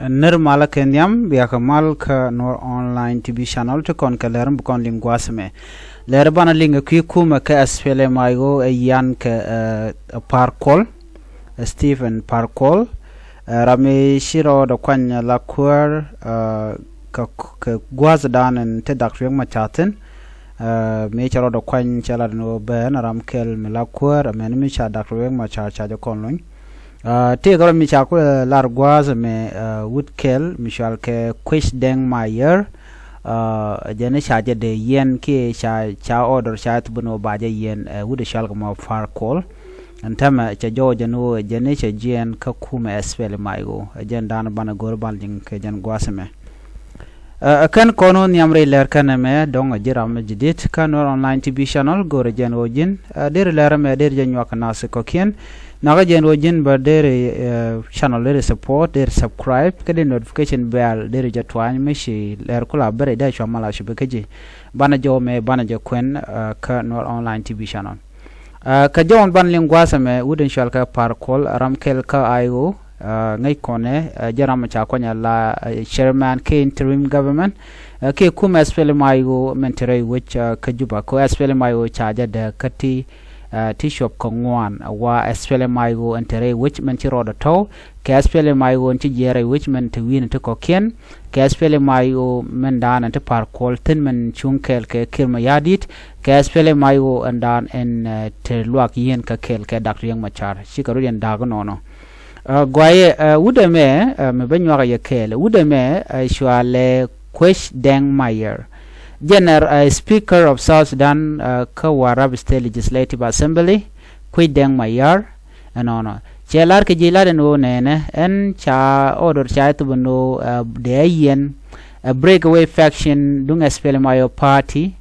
Nirmala Kenyam biakamal ka Nuer online TV channel to kon kalerum bukon lingwasme lerbana linga kuma ka SPLM IO yan ka parkol Stephen parkol rame shiro da kwanya lakwar ka gwazadan en te dakriang machaten me charo da kwanya chala no ben ramkel melakwar amen mi cha dakriang machacha ja konlon te garo mi cha ko largwaz me woodkel mishal ke quish deng mayer jene cha je de yen ke cha order cha tbuno baje yen wood shal ko far call antama cha joje no jene cha jen ka kuma SPLM IO jen dan bana gorban jing ke jen gwasme kan kono nyamre ler kan me dong jiram jidit kan online TV channel gore jen ojin der ler me der jen yak nas ko kien naga jen ojin ba der channel der support der subscribe kede notification bell der jatwan me shi ler kula bere da chamala shi bekeji bana jo me bana jo kwen kan online TV channel ka jon ban lingwasa me wuden shal ka parkol ramkel ka IO ngai kone jaram cha konya la chairman ke interim government ke kuma SPLM IO mentere which ka juba ko SPLM IO charge da kati t-shop ko ngwan wa SPLM IO entere which mentiro da to ke SPLM IO nti jere which ment win to ko ken ke SPLM IO mendana te parkol tin men chunkel ke kirma yadit ke SPLM IO andan en te luak yen ka kel ke dak yang machar shikaru yen dago nono gwaye udeme me benwa ya kel udeme shwale kwesh deng mayer general speaker of South Sudan ka warab state legislative assembly kwesh deng mayer anono chelar ke jilar no nene en cha order cha tubuno de yen breakaway faction dung SPLM IO party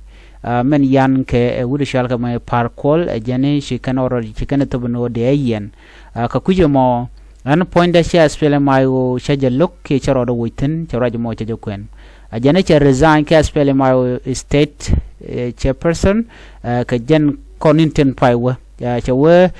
men yan ke wudu shal ka may parkol jene shi kan order shi kan tubuno de yen ka kujemo an point da sha SPLM IO shaje look ke charo do witin charo mo chaje kwen ajane cha resign ke SPLM IO state chairperson ka jen koninten paiwa ya chawe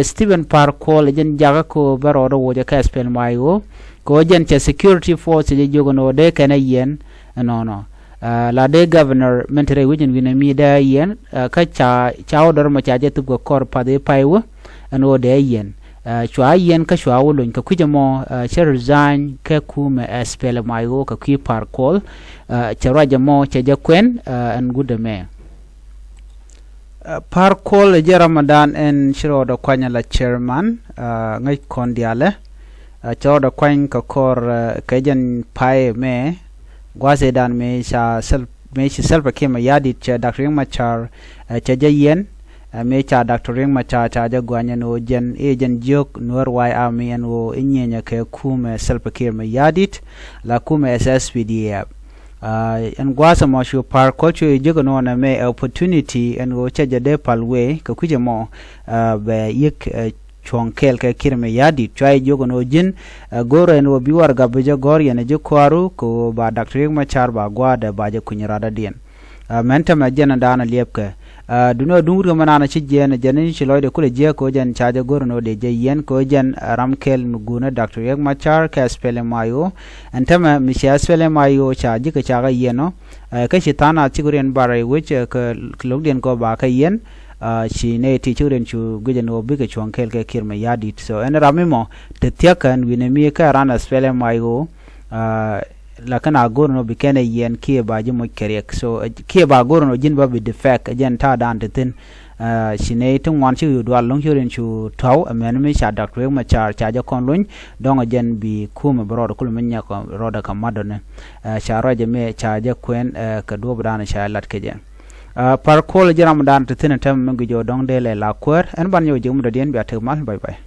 Stephen Parkol jen jaga ko baro do woje ka SPLM IO ko jen cha security force je jogono de kana yen no la de governor mentere wujin winami da yen ka cha order mo chaje tu ko korpa de paiwa ano de yen chwa yen ka chwa wolon ka kujamo che resign ka kuma SPLM IO ka ki parkol chara jamo che jakwen an gudame parkol je Ramadan en shiro do kwanya la chairman ngai kondiale charo do kwany ka kor ka jen pai me gwase dan me sha self kema yadi che dakring machar che yen me cha Dr. Macha cha gwanya no jen agent jok Nuer wai army and wo inyenya ke kuma self-care me yadit la kuma SSPDF en gwasa mo shu par culture jogo no na me opportunity en wo cha de palwe ka kuje mo be yek chonkel ke kirme yadit chai jogo no jin goro en wo biwar gabeja gor yene je kwaru ko ba Dr. Macha ba gwada ba je kunyarada dien menta ma jena dana liepke duno dungur manana ci jene jenen ci loyde kule je ko jen chaje gorno de je yen ko jen ramkel muguna Dr. Yeg Machar ka SPLM IO antama mi SPLM IO chaje ka chaga yeno ka shitana ci guren bare which ka logden ko ba ka yen ci ne ti churen chu gujen no bi ka chonkel ka kirma yadit so en ramimo te tiakan winemi ka ran SPLM IO la kana gorno bikene yen kie ba jimo kerek so kie ba gorno jin ba bi defect jen ta dan tin sine tun wan chi do long churen chu taw amen mi cha Dr. Machar cha ja kon lun dong jen bi kuma bro kul menya ko roda ka madone cha roje me cha ja kwen ka do bran cha lat ke jen par kol jiram dan tin tam ngi jo dong de le la kwer en ban yo jum do den bi atemal bye bye